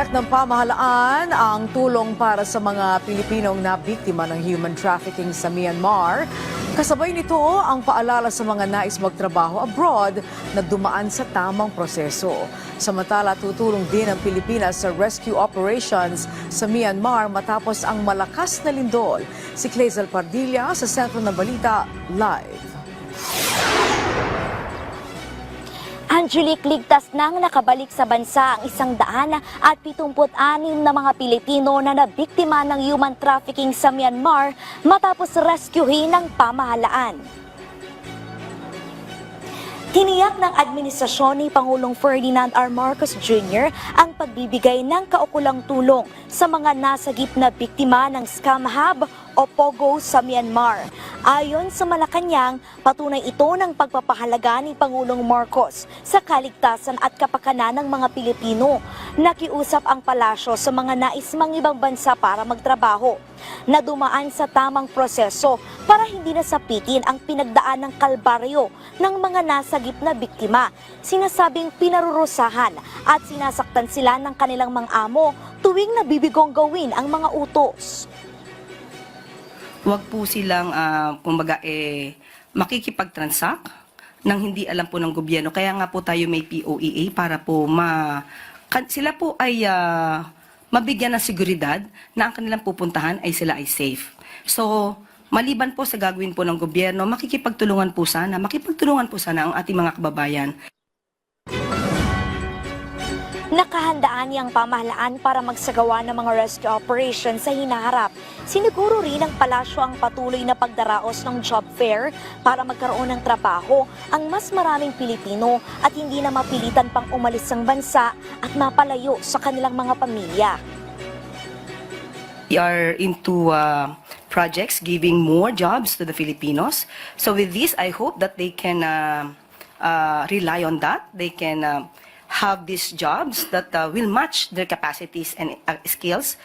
Tiniyak ng pamahalaan ang tulong para sa mga Pilipinong nabiktima ng human trafficking sa Myanmar. Kasabay nito ang paalala sa mga nais magtrabaho abroad na dumaan sa tamang proseso. Samantala, tutulong din ang Pilipinas sa rescue operations sa Myanmar matapos ang malakas na lindol. Si Clazel Pardilla sa Sentro ng Balita, live. Angelique, ligtas nang nakabalik sa bansa ang 176 na mga Pilipino na nabiktima ng human trafficking sa Myanmar matapos rescuehin ng pamahalaan. Tiniyak ng administrasyon ni Pangulong Ferdinand R. Marcos Jr. ang pagbibigay ng kaukulang tulong sa mga nasagip na biktima ng scam hub o POGO sa Myanmar. Ayon sa Malacanang, patunay ito ng pagpapahalaga ni Pangulong Marcos sa kaligtasan at kapakanan ng mga Pilipino. Nakiusap ang palasyo sa mga nais mangibang bansa para magtrabaho na dumaan sa tamang proseso para hindi nasapitin ang pinagdaan ng kalbaryo ng mga nasagip na biktima. Sinasabing pinarurusahan at sinasaktan sila ng kanilang mga amo tuwing nabibigong gawin ang mga utos. Huwag po silang, makikipag-transact nang hindi alam po ng gobyerno. Kaya nga po tayo may POEA para po sila po ay mabigyan ng seguridad na ang kanilang pupuntahan ay sila ay safe. So, maliban po sa gagawin po ng gobyerno, makipagtulungan po sana ang ating mga kababayan. Nakahandaan niyang pamahalaan para magsagawa ng mga rescue operations sa hinaharap. Siniguro rin ng palasyo ang patuloy na pagdaraos ng job fair para magkaroon ng trabaho ang mas maraming Pilipino at hindi na mapilitan pang umalis ng bansa at mapalayo sa kanilang mga pamilya. We are into projects giving more jobs to the Filipinos. So with this, I hope that they can rely on that. They can have these jobs that will match their capacities and skills.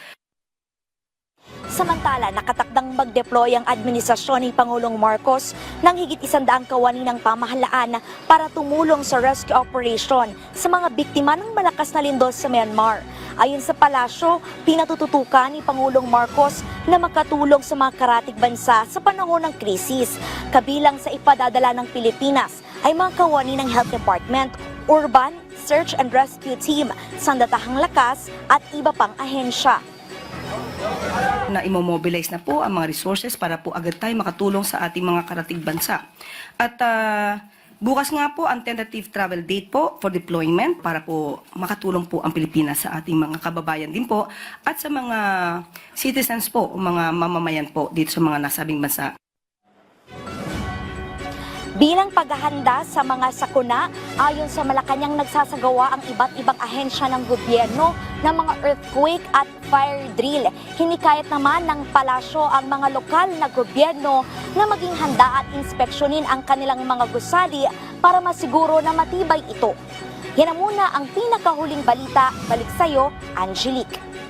Samantala, nakatakdang mag-deploy ang administrasyon ni Pangulong Marcos ng higit 100 kawani ng pamahalaan para tumulong sa rescue operation sa mga biktima ng malakas na lindol sa Myanmar. Ayon sa palasyo, pinatututukan ni Pangulong Marcos na makatulong sa mga karatig bansa sa panahon ng krisis. Kabilang sa ipadadala ng Pilipinas ay mga kawani ng Health Department, Urban, Search and Rescue Team, Sandatahang Lakas at iba pang ahensya. Na imomobilize na po ang mga resources para po agad tayo makatulong sa ating mga karatig bansa. At bukas nga po ang tentative travel date po for deployment para po makatulong po ang Pilipinas sa ating mga kababayan din po at sa mga citizens po o mga mamamayan po dito sa mga nasabing bansa. Bilang paghahanda sa mga sakuna, ayon sa Malacanang nagsasagawa ang iba't ibang ahensya ng gobyerno ng mga earthquake at fire drill. Hinikayat naman ng palasyo ang mga lokal na gobyerno na maging handa at inspeksyonin ang kanilang mga gusali para masiguro na matibay ito. Yan na muna ang pinakahuling balita. Balik sa'yo, Angelique.